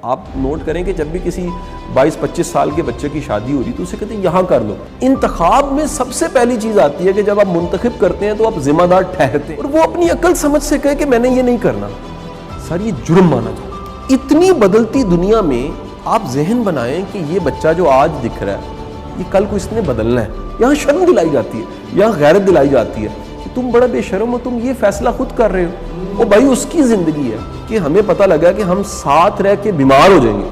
آپ نوٹ کریں کہ جب بھی کسی 22-25 سال کے بچے کی شادی ہو رہی تو اسے کہتے ہیں یہاں کر لو. انتخاب میں سب سے پہلی چیز آتی ہے کہ جب آپ منتخب کرتے ہیں تو آپ ذمہ دار ٹھہرتے ہیں, اور وہ اپنی عقل سمجھ سے کہے کہ میں نے یہ نہیں کرنا. سر یہ جرم مانا جاتا ہے. اتنی بدلتی دنیا میں آپ ذہن بنائیں کہ یہ بچہ جو آج دکھ رہا ہے یہ کل کو اس نے بدلنا ہے. یہاں شرم دلائی جاتی ہے, یہاں غیرت دلائی جاتی ہے کہ تم بڑا بے شرم ہو, تم یہ فیصلہ خود کر رہے ہو. وہ بھائی اس کی زندگی ہے کہ ہمیں پتہ لگا کہ ہم ساتھ رہ کے بیمار ہو جائیں گے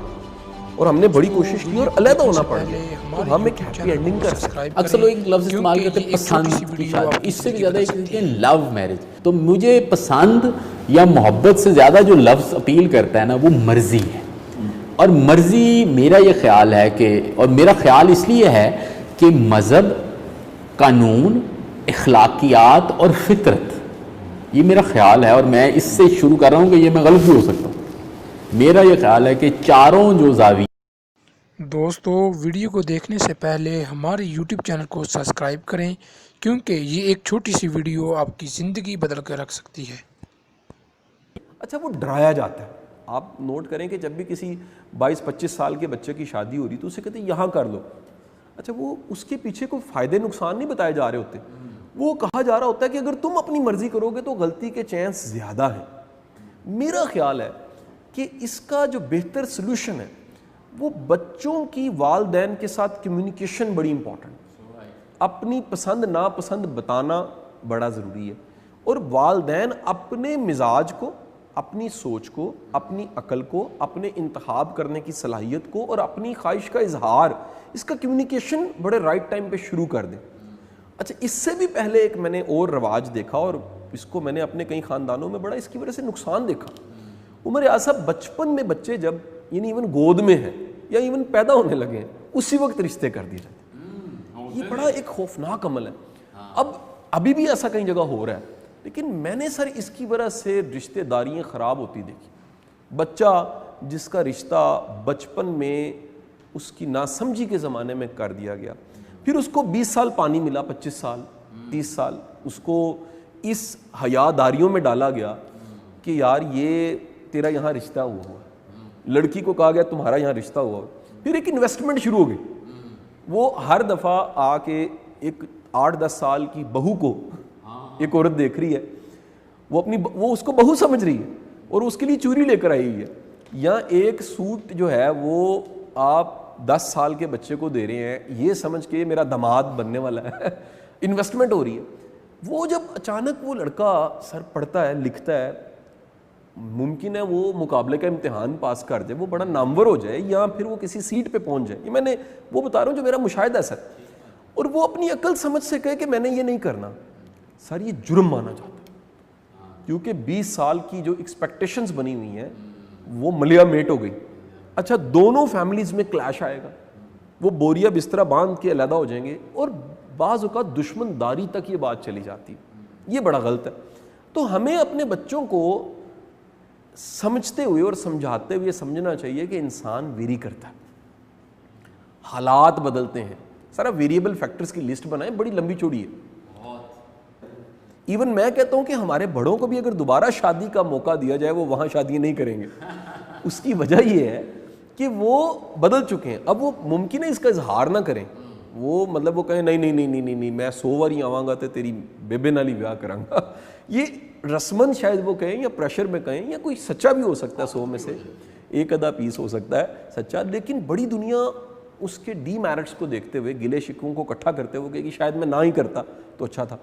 اور ہم نے بڑی کوشش کی اور علیحدہ ہونا پڑ گیا, تو ہم ایک ہیپی اینڈنگ کر سکتے. اکثر لوگ ایک لفظ استعمال کرتے ہیں پسند کی شادی, اس سے بھی زیادہ ایک کہتے ہیں لو میرج. تو مجھے پسند یا محبت سے زیادہ جو لفظ اپیل کرتا ہے نا وہ مرضی ہے. اور مرضی میرا یہ خیال ہے کہ, اور میرا خیال اس لیے ہے کہ مذہب, قانون, اخلاقیات اور فطرت, یہ میرا خیال ہے, اور میں اس سے شروع کر رہا ہوں کہ یہ میں غلط بھی ہو سکتا ہوں. میرا یہ خیال ہے کہ چاروں جو زاویے. دوستو ویڈیو کو دیکھنے سے پہلے ہمارے یوٹیوب چینل کو سبسکرائب کریں, کیونکہ یہ ایک چھوٹی سی ویڈیو آپ کی زندگی بدل کر رکھ سکتی ہے. اچھا وہ ڈرایا جاتا ہے. آپ نوٹ کریں کہ جب بھی کسی 22-25 سال کے بچے کی شادی ہو رہی تو اسے کہتے ہیں یہاں کر لو. اچھا وہ اس کے پیچھے کوئی فائدے نقصان نہیں بتائے جا رہے ہوتے. وہ کہا جا رہا ہوتا ہے کہ اگر تم اپنی مرضی کرو گے تو غلطی کے چانس زیادہ ہیں. میرا خیال ہے کہ اس کا جو بہتر سلوشن ہے وہ بچوں کی والدین کے ساتھ کمیونیکیشن بڑی امپورٹنٹ. اپنی پسند ناپسند بتانا بڑا ضروری ہے, اور والدین اپنے مزاج کو, اپنی سوچ کو, اپنی عقل کو, اپنے انتخاب کرنے کی صلاحیت کو اور اپنی خواہش کا اظہار, اس کا کمیونیکیشن بڑے رائٹ ٹائم پہ شروع کر دیں. اچھا اس سے بھی پہلے ایک میں نے اور رواج دیکھا, اور اس کو میں نے اپنے کئی خاندانوں میں بڑا اس کی وجہ سے نقصان دیکھا. عمر ایسا بچپن میں بچے جب یعنی ایون گود میں ہیں یا ایون پیدا ہونے لگے ہیں اسی وقت رشتے کر دیے جاتے ہیں. یہ بڑا ایک خوفناک عمل ہے. ابھی بھی ایسا کئی جگہ ہو رہا ہے, لیکن میں نے سر اس کی وجہ سے رشتہ داریاں خراب ہوتی دیکھی. بچہ جس کا رشتہ بچپن میں اس کی ناسمجھی کے زمانے میں کر دیا گیا, پھر اس کو 20 سال پانی ملا, 25 سال 30 سال اس کو اس حیا داریوں میں ڈالا گیا کہ یار یہ تیرا یہاں رشتہ ہوا, لڑکی کو کہا گیا تمہارا یہاں رشتہ ہوا. پھر ایک انویسٹمنٹ شروع ہو گئی. وہ ہر دفعہ آ کے ایک 8-10 سال کی بہو کو ایک عورت دیکھ رہی ہے, وہ اس کو بہو سمجھ رہی ہے اور اس کے لیے چوری لے کر آئی ہے, یا ایک سوٹ جو ہے وہ آپ 10 سال کے بچے کو دے رہے ہیں یہ سمجھ کے میرا داماد بننے والا ہے. انویسٹمنٹ ہو رہی ہے. وہ جب اچانک وہ لڑکا سر پڑھتا ہے, لکھتا ہے, ممکن ہے وہ مقابلے کا امتحان پاس کر جائے, وہ بڑا نامور ہو جائے, یا پھر وہ کسی سیٹ پہ پہنچ جائے. یہ میں نے وہ بتا رہا ہوں جو میرا مشاہدہ ہے سر, اور وہ اپنی عقل سمجھ سے کہے کہ میں نے یہ نہیں کرنا. سر یہ جرم مانا جاتا ہے, کیونکہ 20 سال کی جو ایکسپیکٹیشنز بنی ہوئی ہیں وہ ملیا میٹ ہو گئی. اچھا دونوں فیملیز میں کلیش آئے گا, وہ بوریا بسترا باندھ کے علیحدہ ہو جائیں گے, اور بعض اوقات دشمن داری تک یہ بات چلی جاتی. یہ بڑا غلط ہے. تو ہمیں اپنے بچوں کو سمجھتے ہوئے اور سمجھاتے ہوئے سمجھنا چاہیے کہ انسان ویری کرتا ہے, حالات بدلتے ہیں. سر آپ ویریبل فیکٹرز کی لسٹ بنائیں, بڑی لمبی چوڑی ہے. ایون میں کہتا ہوں کہ ہمارے بڑوں کو بھی اگر دوبارہ شادی کا موقع دیا جائے وہ وہاں شادی نہیں کریں گے. اس کی وجہ یہ ہے کہ وہ بدل چکے ہیں. اب وہ ممکن ہے اس کا اظہار نہ کریں, وہ مطلب وہ کہیں نہیں میں 100 واری آواں گا تو تیری بیبے نال ہی بیاہ کراں گا. یہ رسمن شاید وہ کہیں یا پریشر میں کہیں, یا کوئی سچا بھی ہو سکتا ہے, 100 میں سے ایک آدھا پیس ہو سکتا ہے سچا, لیکن بڑی دنیا اس کے ڈی میرٹس کو دیکھتے ہوئے, گلے شکووں کو اکٹھا کرتے ہوئے کہ شاید میں نہ ہی کرتا تو اچھا تھا.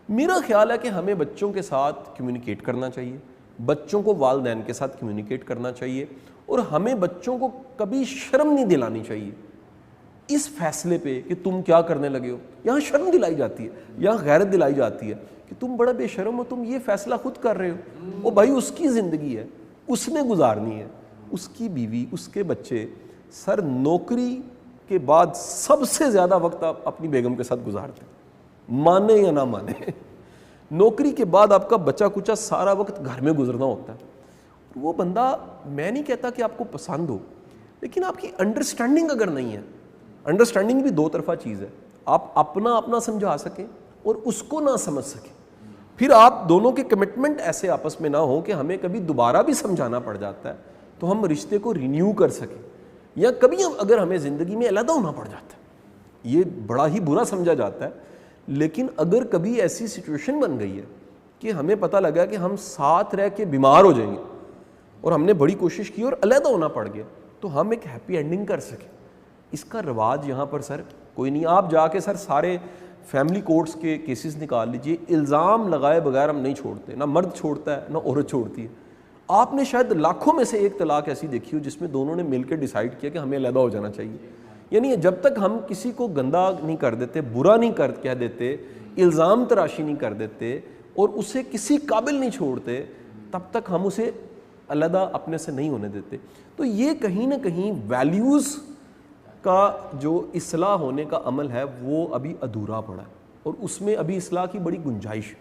میرا خیال ہے کہ ہمیں بچوں کے ساتھ کمیونیکیٹ کرنا چاہیے, بچوں کو والدین کے ساتھ کمیونیکیٹ کرنا چاہیے, اور ہمیں بچوں کو کبھی شرم نہیں دلانی چاہیے اس فیصلے پہ کہ تم کیا کرنے لگے ہو. یہاں شرم دلائی جاتی ہے, یہاں غیرت دلائی جاتی ہے کہ تم بڑا بے شرم ہو, تم یہ فیصلہ خود کر رہے ہو. وہ بھائی اس کی زندگی ہے, اس نے گزارنی ہے, اس کی بیوی, اس کے بچے. سر نوکری کے بعد سب سے زیادہ وقت آپ اپنی بیگم کے ساتھ گزارتے ہیں, مانے یا نہ مانے. نوکری کے بعد آپ کا بچہ کچا سارا وقت گھر میں گزرنا ہوتا ہے. وہ بندہ, میں نہیں کہتا کہ آپ کو پسند ہو, لیکن آپ کی انڈرسٹینڈنگ اگر نہیں ہے, انڈرسٹینڈنگ بھی 2 طرفہ چیز ہے, آپ اپنا سمجھا سکیں اور اس کو نہ سمجھ سکیں, پھر آپ دونوں کے کمٹمنٹ ایسے آپس میں نہ ہو کہ ہمیں کبھی دوبارہ بھی سمجھانا پڑ جاتا ہے تو ہم رشتے کو رینیو کر سکیں. یا کبھی اگر ہمیں زندگی میں علیحدہ ہونا پڑ جاتا ہے، یہ بڑا ہی برا سمجھا جاتا ہے، لیکن اگر کبھی ایسی سچویشن بن گئی ہے کہ ہمیں پتہ لگا کہ ہم ساتھ رہ کے بیمار ہو جائیں گے اور ہم نے بڑی کوشش کی اور علیحدہ ہونا پڑ گیا، تو ہم ایک ہیپی اینڈنگ کر سکیں. اس کا رواج یہاں پر سر کوئی نہیں. آپ جا کے سر سارے فیملی کورٹس کے کیسز نکال لیجئے، الزام لگائے بغیر ہم نہیں چھوڑتے، نہ مرد چھوڑتا ہے نہ عورت چھوڑتی ہے. آپ نے شاید لاکھوں میں سے ایک طلاق ایسی دیکھی ہو جس میں دونوں نے مل کے ڈیسائیڈ کیا کہ ہمیں علیحدہ ہو جانا چاہیے. یعنی جب تک ہم کسی کو گندا نہیں کر دیتے، برا نہیں کہہ دیتے، الزام تراشی نہیں کر دیتے اور اسے کسی قابل نہیں چھوڑتے، تب تک ہم اسے علیحدہ اپنے سے نہیں ہونے دیتے. تو یہ کہیں نہ کہیں ویلیوز کا جو اصلاح ہونے کا عمل ہے وہ ابھی ادھورا پڑا ہے، اور اس میں ابھی اصلاح کی بڑی گنجائش ہے.